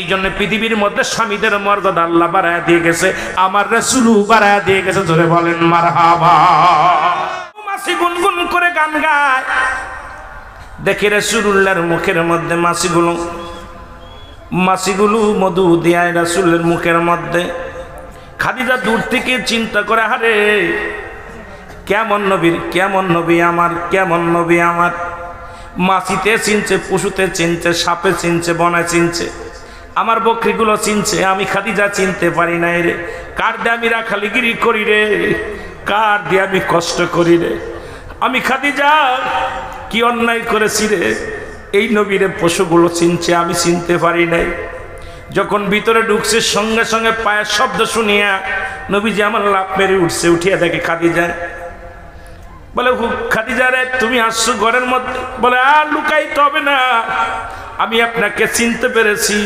এই জন্য পৃথিবীর মধ্যে স্বামীদের মর্যাদা আল্লাহ বাড়ায় দিয়ে গেছে, আমার রাসূলও বাড়ায় দিয়ে গেছে। জোরে বলেন মারহাবা। মাছি গুনগুন করে গান গায়, দেখে রাসূলুল্লাহর মুখের মধ্যে মাছিগুলো মধু দেয় রাসূলের মুখের মধ্যে। খাদিজা দূর থেকে চিন্তা করে, আরে কেমন নবী আমার, মাছিতে চিনছে, পশুতে চিনছে, সাপে চিনছে, বনে চিনছে, আমার বকরিগুলো চিনছে, আমি খাদিজা চিনতে পারি নাই রে। কার দিয়ে আমি রাখালিগিরি করি রে, কার দিয়ে আমি কষ্ট করি রে, আমি খাদিজা কি অন্যায় করেছি রে। এই নবীরে পশুগুলো চিনছে, আমি চিনতে পারি নাই। যখন ভিতরে ঢুকছে সঙ্গে সঙ্গে পায়ের শব্দ শুনিয়া নবীজি আমার লাফ মেরে উঠছে, উঠিয়া দেখে খাদিজা। বলে খাদিজা রে তুমি আসছো ঘরের মধ্যে? বলে আর লুকাইতে হবে না, আমি আপনাকে চিনতে পেরেছি।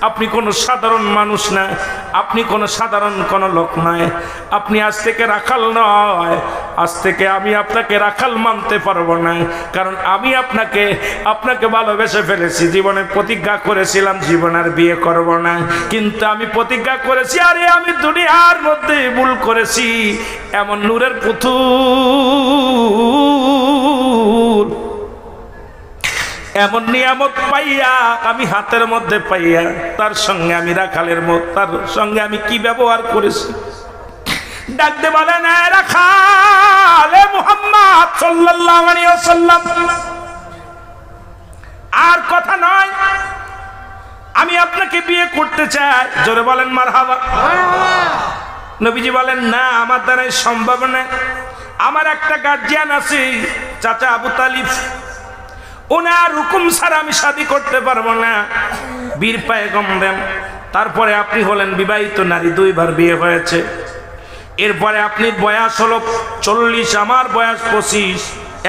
আপনি কোনো সাধারণ মানুষ না, আপনি কোনো সাধারণ কোনো লোক নয়, আপনি আজ থেকে রাখাল নয়, আজ থেকে আমি আপনাকে রাখাল মানতে পারবো না, কারণ আমি আপনাকে ভালোবেসে ফেলেছি। জীবনে প্রতিজ্ঞা করেছিলাম জীবন আর বিয়ে করব না, কিন্তু আমি প্রতিজ্ঞা করেছি আরে আমি দুনিয়ার মধ্যে ভুল করেছি। এমন নূরের পুতুল, এমন নিয়ামত পাইয়া আমি হাতের মধ্যে পাইয়া তার সঙ্গে আমি রাখালের মত, তার সঙ্গে আমি কি ব্যবহার করেছি। ডাকতে বলে না রাখালে মুহাম্মদ সাল্লাল্লাহু আলাইহি ওয়াসাল্লাম, আর কথা নয়, আমি আপনাকে বিয়ে করতে চাই। জোরে বলেন মারহাবা। নবীজি বলেন না, আমার দ্বারাই সম্ভব না, আমার একটা গার্জিয়ান আছে চাচা আবু তালিব, ওনার হুকুম ছাড়া আমি শাদী করতে পারবো না। বীর পয়গম্বর, তারপরে আপনি হলেন বিবাহিত নারী, 2 বার বিয়ে হয়েছে, এরপরে আপনি বয়স হলো 40, আমার বয়স 25,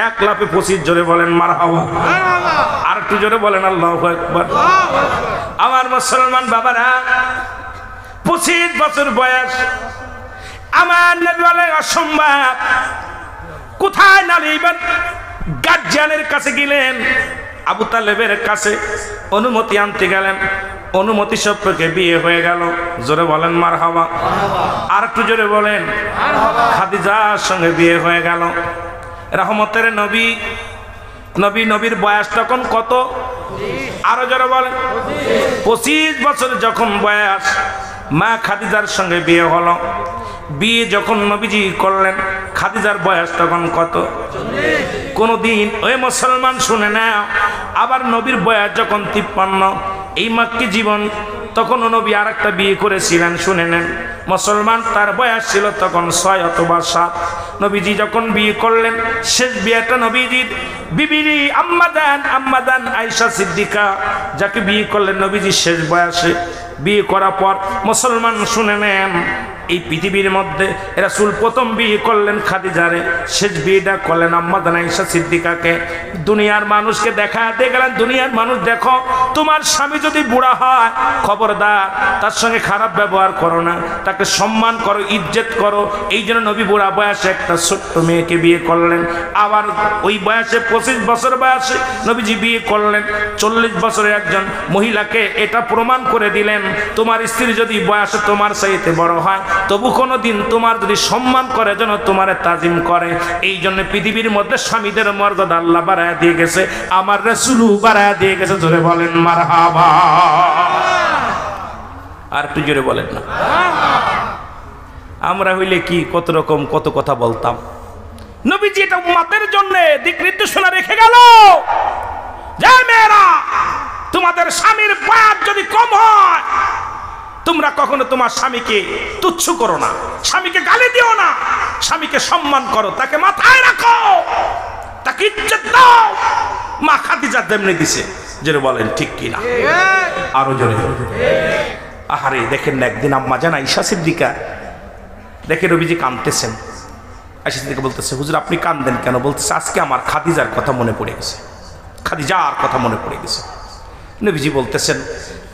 1 লাফে 25। জোরে বলেন মারহাবা। আর একটু জোরে বলেন আল্লাহু আকবার। আমার মুসলমান বাবারা, 25 বছর বয়স, আমার নবী বলে অসম্ভব। কোথায় নালিবেন? গার্জিয়ানের কাছে গেলেন, আবু তালেবের কাছে অনুমতি আনতে গেলেন, অনুমতি সাপেক্ষে বিয়ে হয়ে গেল। জোরে বলেন মারহাবা। আর একটু জোরে বলেন। খাদিজার সঙ্গে বিয়ে হয়ে গেল। রহমতের নবীর বয়স তখন কত? আরো জোরে বলেন। 25 বছর যখন বয়স, মা খাদিজার সঙ্গে বিয়ে হলো। বিয়ে যখন নবীজি করলেন, খাদিজার বয়স তখন কত? কোনদিন ওই মুসলমান শুনে না, আবার নবীর বয়স যখন 53, এই মাক্কি জীবন, তখন নবী আর একটা বিয়ে করেছিলেন, শুনে নেন মুসলমান, তার বয়স ছিল তখন 6 অথবা 7। নবীজি যখন বিয়ে করলেন, শেষ বিয়েটা নবীজির বিবি আম্মাদান আয়েশা সিদ্দিকা, যাকে বিয়ে করলেন নবীজি শেষ বয়সে। বিয়ে করার পর মুসলমান শুনে নেন, এই পৃথিবীর মধ্যে রাসূল প্রথম বিয়ে করলেন খাদিজারে, শেষ বিয়েটা করলেন আম্মাদান আয়েশা সিদ্দিকাকে। দুনিয়ার মানুষকে দেখাতে গেলেন, দুনিয়ার মানুষ দেখো, তোমার স্বামী যদি বুড়া হয় খবরদার তার সঙ্গে খারাপ ব্যবহার করো না, তাকে সম্মান করো, ইজ্জত করো। এই জন্য নবী বুড়া বয়সে একটা ছোট্ট মেয়েকে বিয়ে করলেন। আবার ওই বয়সে 25 বছর বয়সে নবীজি বিয়ে করলেন 40 বছরের একজন মহিলাকে। এটা প্রমাণ করে দিলেন, তোমার স্ত্রী যদি বয়সে তোমার চাইতে বড় হয়, তবু কোনোদিন তোমার যদি সম্মান করে, যেন তোমার তাজিম করে। এই জন্য পৃথিবীর মধ্যে স্বামীদের মর্যাদা আল্লাহ বাড়ায় দিয়ে গেছে, আমার রাসূলও বাড়ায় দিয়ে গেছে। জোরে বলেন মারহাবা। আর একটু জোরে বলেন না। আমরা হইলে কি কত রকম কত কথা বলতাম। নবীজি এটা উম্মতের জন্য দিক নির্দেশনা রেখে গেল, যে মেয়েরা তোমাদের স্বামীর বয়স যদি কম হয়, তোমরা কখনো তোমার স্বামীকে তুচ্ছ করো না, স্বামীকে গালি দিও না, স্বামীকে সম্মান করো, তাকে মাথায় রাখো, তাকে ইজ্জত দাও। মা খাদিজা তেমনি দিছে। জোরে বলেন ঠিক কিনা? আরো জোরে। আহারে দেখেন না, একদিন আম্মা জান আয়েশা সিদ্দিকা দেখে নবীজি কাঁদতেছেন। আয়েশা সিদ্দিকা বলতেছে, হুজুর আপনি কাঁদেন কেন? বলতেছে, আজকে আমার খাদিজার কথা মনে পড়ে গেছে, খাদিজার কথা মনে পড়ে গেছে। নবীজি বলতেছেন,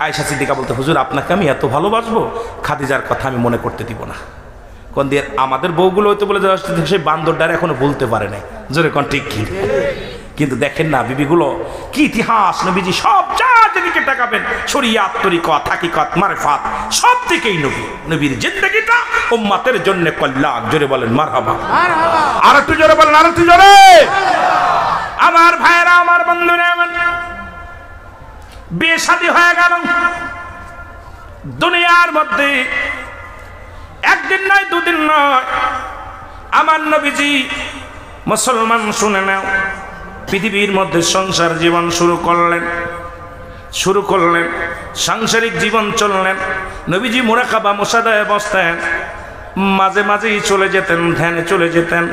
আয়েশা সিদ্দিকা বলতে, হুজুর আপনাকে আমি এত ভালোবাসবো, খাদিজার কথা আমি মনে করতে দিব না। কোন দিয়ে আমাদের বউগুলো হয়তো বলে সেই বান্দরটার এখনো বলতে পারে নাই। জোরে কোন ঠিক কি? কিন্তু দেখেন না বিবিগুলো কি ইতিহাস, নবীজি সব যা যেদিকে দিকে তাকাবেন, শরিয়াত, তরিকত, হাকিকত, মারিফাত সব দিকেই নবী। নবীর জিন্দেগিটা উম্মতের জন্য কল্যাণ। জোরে বলেন মারহাবা। আর একটু জোরে বলেন, আর একটু জোরে। আমার ভাইরা, আমার বন্ধুরা, বিয়ে শাদী হয়ে গেল। দুনিয়ার মধ্যে একদিন নয়, দুদিন নয়, আমার নবীজি মুসলমান শুনে নাও, পৃথিবীর মধ্যে সংসার জীবন শুরু করলেন। সাংসারিক জীবন চললেন। নবীজি মুরাকাবা মুসাদায় বসতেন, মাঝে মাঝেই চলে যেতেন, ধ্যানে চলে যেতেন।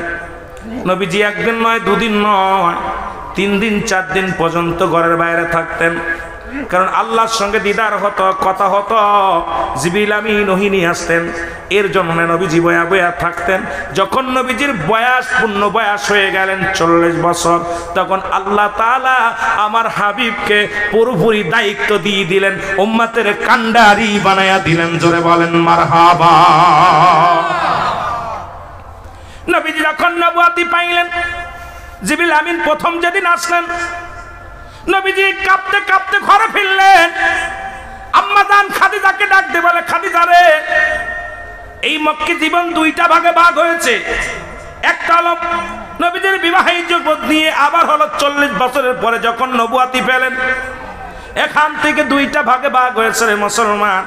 নবীজি একদিন নয়, দুদিন নয়, 3 দিন 4 দিন পর্যন্ত ঘরের বাইরে থাকতেন। কারণ আল্লাহর সঙ্গে দিদার হতো, কথা হতো, জিবরিল আমিন ওহী নিয়ে আসতেন। এর জন্য নবীজি বয়া বয়া থাকতেন। যখন নবীজির বয়স, পূর্ণ বয়স হয়ে গেলেন 40 বছর, তখন আল্লাহ তাআলা আমার হাবিবকে পুরোপুরি দায়িত্ব দিয়ে দিলেন, উম্মতের কান্ডারি বানায়া দিলেন। জোরে বলেন মারহাবা। নবীজি যখন নবুয়তি পাইলেন, জিবরিল আমিন প্রথম যেদিন আসলেন, নবীজি কাঁপতে কাঁপতে ঘরে ফিরলেন। আম্মা জান খাদিজাকে ডাক দিয়ে বলে, খাদিজা রে, এই মক্কি জীবন 2টা ভাগে ভাগ হয়েছে। একটা হলো নবীজির বিবাহিত জীবন নিয়ে, আবার হলো 40 বছরের পরে যখন নবুয়তি পেলেন, এখান থেকে 2টা ভাগে ভাগ হয়েছে রে মুসলমান।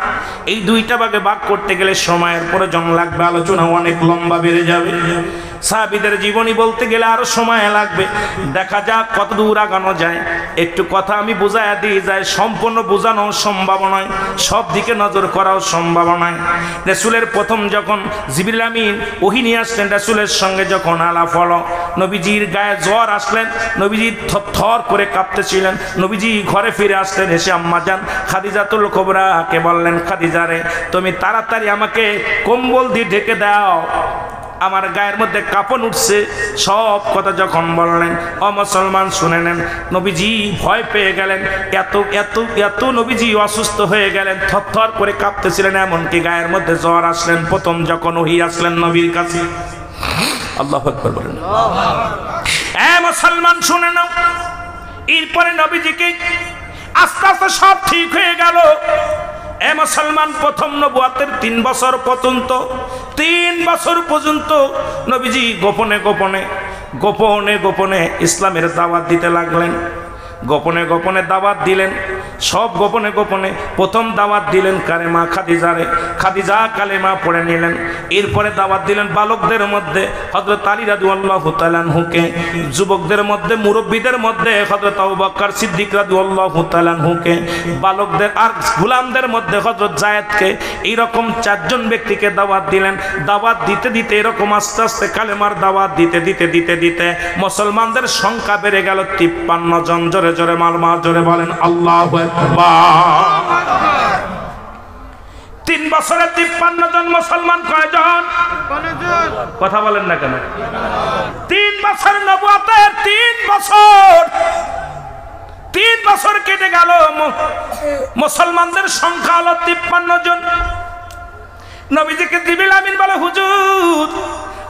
এই 2টা ভাগে ভাগ করতে গেলে সময়ের প্রয়োজন লাগবে, আলোচনা অনেক লম্বা বেড়ে যাবে। সাহাবীদের জীবনী বলতে গেলে আরো সময় লাগবে। দেখা যাক কত দূর আগানো যায়। একটু কথা আমি বুঝাইয়া দিয়ে যাই, সম্পূর্ণ বোঝানো সম্ভব নয়, সব দিকে নজর করাও সম্ভব নয়। রাসূলের প্রথম যখন জিবরিল আমিন ওহী নিয়ে আসলেন, রাসূলের সঙ্গে যখন আলাপ হলো, নবীজির গায়ে জ্বর আসলেন, নবীজি থরথর করে কাঁপতেছিলেন। নবীজি ঘরে ফিরে আসলেন, এসে আম্মাজান খাদিজাতুল কুবরাকে বললেন, খাদিজা রে, তুমি তাড়াতাড়ি আমাকে কম্বল দিয়ে ঢেকে দাও, আমার গায়ের মধ্যে কাঁপন উঠছে। সব কথা যখন বললেন, ও মুসলমান শুনে নেন, নবীজি ভয় পেয়ে গেলেন। এত এত এত নবীজি অসুস্থ হয়ে গেলেন, থরথর করে কাঁপতেছিলেন, এমনকি গায়ের মধ্যে জ্বর আসলেন। প্রথম যখন ওহী আসলেন নবীর কাছে, আল্লাহু আকবার বলেন। মুসলমান শুনে নাও, এরপরে নবীজিকে আস্তে আস্তে সব ঠিক হয়ে গেল। মুসলমান প্রথম নবুয়তের 3 বছর পর্যন্ত, 3 বছর পর্যন্ত নবীজি গোপনে গোপনে গোপনে গোপনে ইসলামের দাওয়াত দিতে লাগলেন। গোপনে গোপনে দাওয়াত দিলেন, সব গোপনে গোপনে। প্রথম দাওয়াত দিলেন কালেমা খাদিজারে, খাদিজা কালেমা পড়ে নিলেন। এরপরে দাওয়াত দিলেন বালকদের মধ্যে হযরত আলী রাদিয়াল্লাহু তাআলা আনহুকে, যুবকদের মধ্যে, মুরব্বীদের মধ্যে হযরত আবু বকর সিদ্দিক রাদিয়াল্লাহু তাআলা আনহুকে, বালকদের আর গোলামদের মধ্যে হযরত যায়েদকে। এইরকম 4 জন ব্যক্তিকে দাওয়াত দিলেন। দাওয়াত দিতে দিতে এরকম আস্তে আস্তে কালেমার দাওয়াত দিতে দিতে দিতে দিতে মুসলমানদের সংখ্যা বেড়ে গেল 53 জন। জোরে জোরে মারমা জোরে বলেন আল্লাহু আকবার। 3 বছরে 53 জন মুসলমান কয়জন? কথা বলেন না কেন? 3 বছর নবুয়তের 3 বছর, 3 বছর কেটে গেল, মুসলমানদের সংখ্যা হলো 53 জন। নবীজিকে জিবরিল আমিন বলে, হুজুর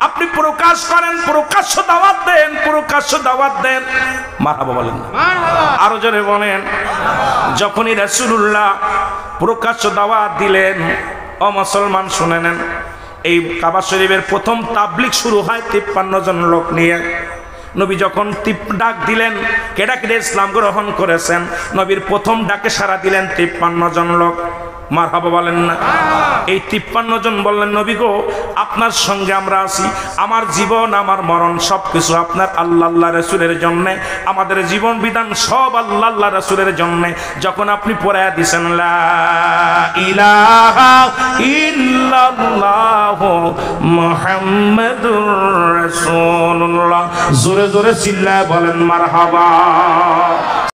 আপনি প্রকাশ করেন, প্রকাশ্য দাওয়াত দেন, প্রকাশ্য দাওয়াত দেন। মারহাবা বলেন না? আরো জোরে বলেন। যখনই রাসূলুল্লাহ প্রকাশ্য দাওয়াত দিলেন, ও মুসলমান শুনে নেন, এই কাবা শরীফের প্রথম তাবলীগ শুরু হয় 53 জন লোক নিয়ে। নবী যখন ডাক দিলেন, কেডা কেডা ইসলাম গ্রহণ করেছেন, নবীর প্রথম ডাকে সাড়া দিলেন 53 জন লোক। মারহাবা বলেন না? এই 53 জন বললেন, নবী গো, আপনার সঙ্গে আমরা আছি, আমার জীবন আমার মরণ সবকিছু আপনার আল্লাহ রাসূলের জন্য, আমাদের জীবন বিধান সব আল্লাহ রাসূলের জন্য। যখন আপনি পড়ায়া দিয়েছেন লা ইলাহা ইল্লাল্লাহু মুহাম্মাদুর রাসূলুল্লাহ, জোরে জোরে চিল্লায় বলেন মারহাবা।